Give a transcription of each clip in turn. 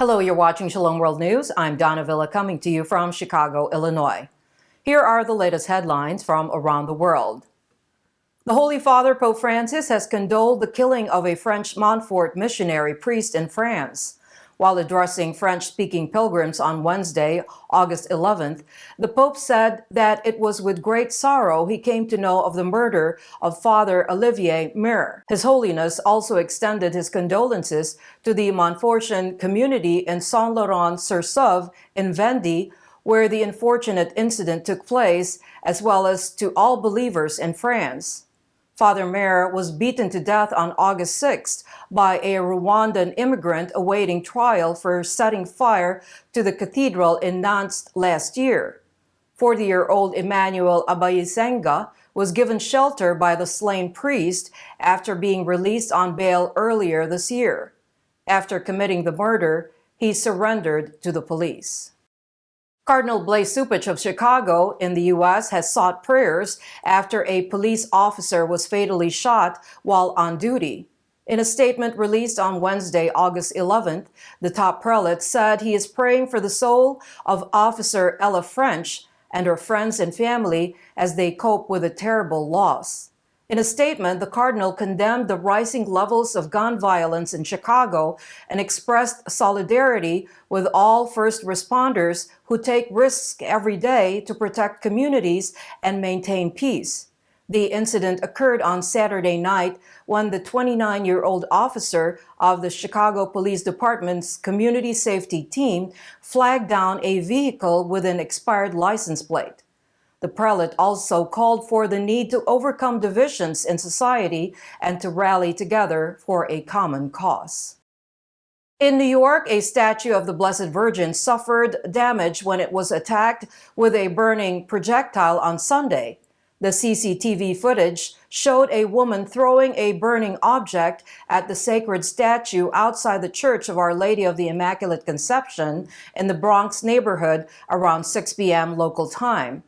Hello, you're watching Shalom World News. I'm Donna Villa coming to you from Chicago, Illinois. Here are the latest headlines from around the world. The Holy Father, Pope Francis, has condoled the killing of a French Montfort missionary priest in France. While addressing French-speaking pilgrims on Wednesday, August 11th, the Pope said that it was with great sorrow he came to know of the murder of Fr Olivier Maire. His Holiness also extended his condolences to the Montfortian community in Saint-Laurent-sur-Sauve in Vendée, where the unfortunate incident took place, as well as to all believers in France. Father Maire was beaten to death on August 6th by a Rwandan immigrant awaiting trial for setting fire to the cathedral in Nantes last year. 40-year-old Emmanuel Abayisenga was given shelter by the slain priest after being released on bail earlier this year. After committing the murder, he surrendered to the police. Cardinal Blasé Cupich of Chicago in the U.S. has sought prayers after a police officer was fatally shot while on duty. In a statement released on Wednesday, August 11th, the top prelate said he is praying for the soul of Officer Ella French and her friends and family as they cope with a terrible loss. In a statement, the Cardinal condemned the rising levels of gun violence in Chicago and expressed solidarity with all first responders who take risks every day to protect communities and maintain peace. The incident occurred on Saturday night when the 29-year-old officer of the Chicago Police Department's community safety team flagged down a vehicle with an expired license plate. The prelate also called for the need to overcome divisions in society and to rally together for a common cause. In New York, a statue of the Blessed Virgin suffered damage when it was attacked with a burning projectile on Sunday. The CCTV footage showed a woman throwing a burning object at the sacred statue outside the Church of Our Lady of the Immaculate Conception in the Bronx neighborhood around 6 p.m. local time.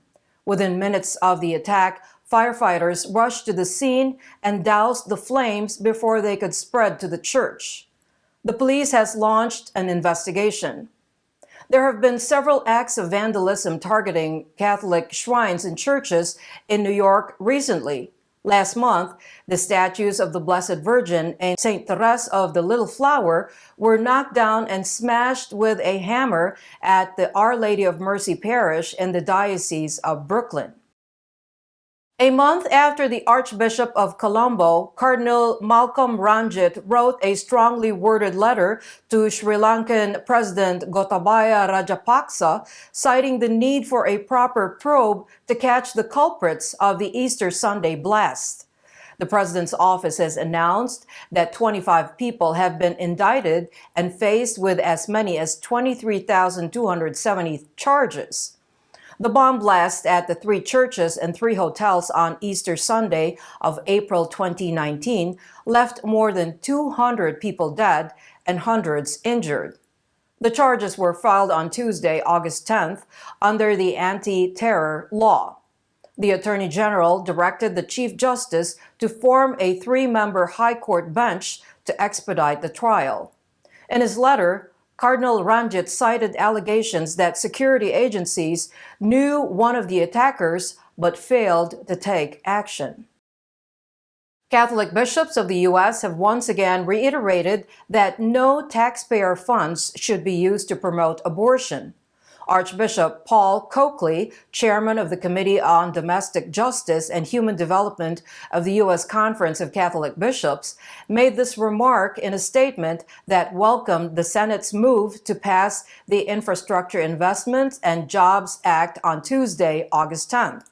Within minutes of the attack, firefighters rushed to the scene and doused the flames before they could spread to the church. The police has launched an investigation. There have been several acts of vandalism targeting Catholic shrines and churches in New York recently. Last month, the statues of the Blessed Virgin and Saint Therese of the Little Flower were knocked down and smashed with a hammer at the Our Lady of Mercy Parish in the Diocese of Brooklyn. A month after the Archbishop of Colombo, Cardinal Ranjith wrote a strongly worded letter to Sri Lankan President Gotabaya Rajapaksa, citing the need for a proper probe to catch the culprits of the Easter Sunday blast. The president's office has announced that 25 people have been indicted and faced with as many as 23,270 charges. The bomb blast at the 3 churches and 3 hotels on Easter Sunday of April 2019 left more than 200 people dead and hundreds injured. The charges were filed on Tuesday, August 10th, under the anti-terror law. The Attorney General directed the Chief Justice to form a 3-member High Court bench to expedite the trial. In his letter, Cardinal Ranjith cited allegations that security agencies knew one of the attackers but failed to take action. Catholic bishops of the U.S. have once again reiterated that no taxpayer funds should be used to promote abortion. Archbishop Paul Coakley, chairman of the Committee on Domestic Justice and Human Development of the U.S. Conference of Catholic Bishops, made this remark in a statement that welcomed the Senate's move to pass the Infrastructure Investment and Jobs Act on Tuesday, August 10th.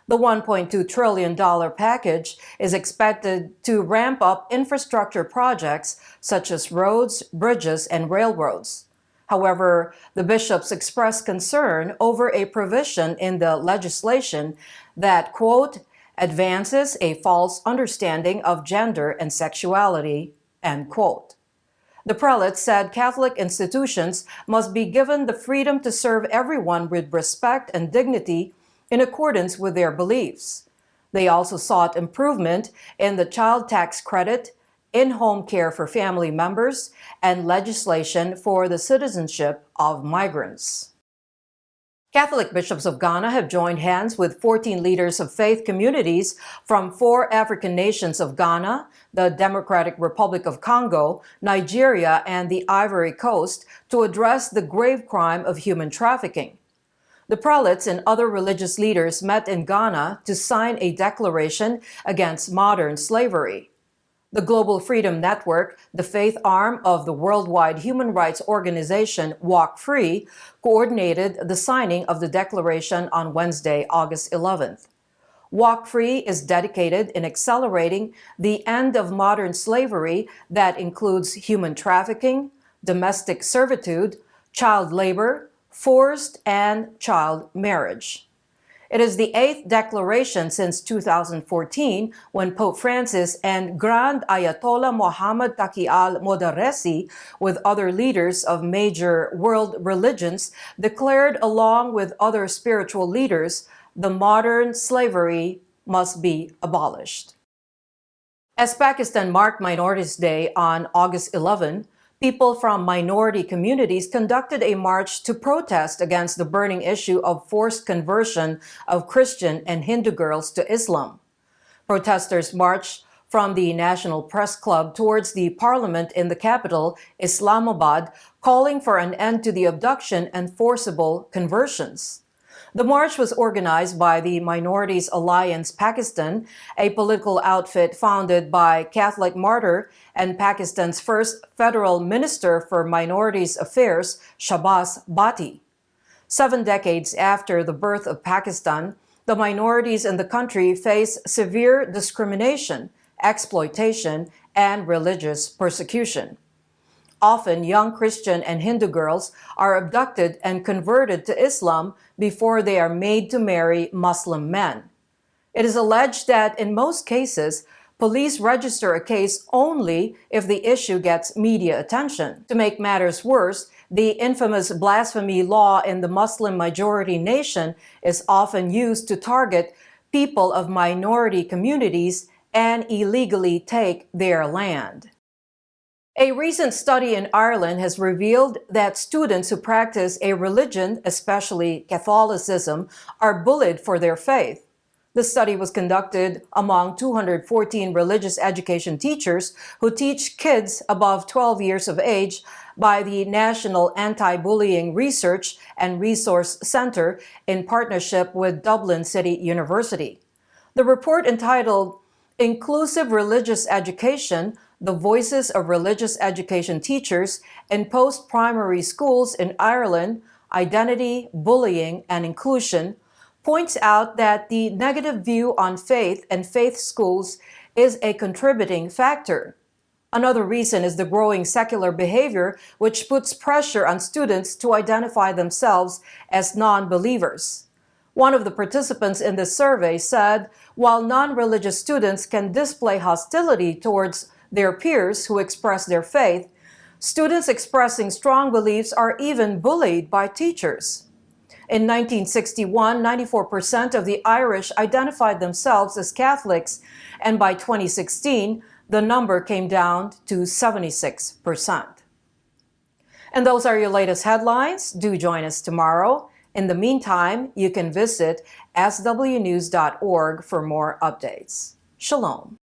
The $1.2 trillion package is expected to ramp up infrastructure projects such as roads, bridges, and railroads. However, the bishops expressed concern over a provision in the legislation that, quote, advances a false understanding of gender and sexuality, end quote. The prelate said Catholic institutions must be given the freedom to serve everyone with respect and dignity in accordance with their beliefs. They also sought improvement in the child tax credit, in-home care for family members, and legislation for the citizenship of migrants. Catholic bishops of Ghana have joined hands with 14 leaders of faith communities from 4 African nations of Ghana, the Democratic Republic of Congo, Nigeria, and the Ivory Coast to address the grave crime of human trafficking. The prelates and other religious leaders met in Ghana to sign a declaration against modern slavery. The Global Freedom Network, the faith arm of the worldwide human rights organization Walk Free, coordinated the signing of the declaration on Wednesday, August 11th. Walk Free is dedicated in accelerating the end of modern slavery that includes human trafficking, domestic servitude, child labor, forced and child marriage. It is the 8th declaration since 2014 when Pope Francis and Grand Ayatollah Mohammad Taqi al-Modarresi, with other leaders of major world religions, declared along with other spiritual leaders, the modern slavery must be abolished. As Pakistan marked Minorities Day on August 11, people from minority communities conducted a march to protest against the burning issue of forced conversion of Christian and Hindu girls to Islam. Protesters marched from the National Press Club towards the parliament in the capital, Islamabad, calling for an end to the abduction and forcible conversions. The march was organized by the Minorities Alliance Pakistan, a political outfit founded by Catholic martyr and Pakistan's first federal minister for minorities affairs, Shahbaz Bhatti. 7 decades after the birth of Pakistan, the minorities in the country face severe discrimination, exploitation, and religious persecution. Often, young Christian and Hindu girls are abducted and converted to Islam before they are made to marry Muslim men. It is alleged that in most cases, police register a case only if the issue gets media attention. To make matters worse, the infamous blasphemy law in the Muslim-majority nation is often used to target people of minority communities and illegally take their land. A recent study in Ireland has revealed that students who practice a religion, especially Catholicism, are bullied for their faith. The study was conducted among 214 religious education teachers who teach kids above 12 years of age by the National Anti-Bullying Research and Resource Centre in partnership with Dublin City University. The report, entitled Inclusive Religious Education: The Voices of Religious Education Teachers in Post-Primary Schools in Ireland, Identity, Bullying, and Inclusion, points out that the negative view on faith and faith schools is a contributing factor. Another reason is the growing secular behavior, which puts pressure on students to identify themselves as non-believers. One of the participants in this survey said, while non-religious students can display hostility towards their peers who express their faith, students expressing strong beliefs are even bullied by teachers. In 1961, 94% of the Irish identified themselves as Catholics, and by 2016, the number came down to 76%. And those are your latest headlines. Do join us tomorrow. In the meantime, you can visit swnews.org for more updates. Shalom.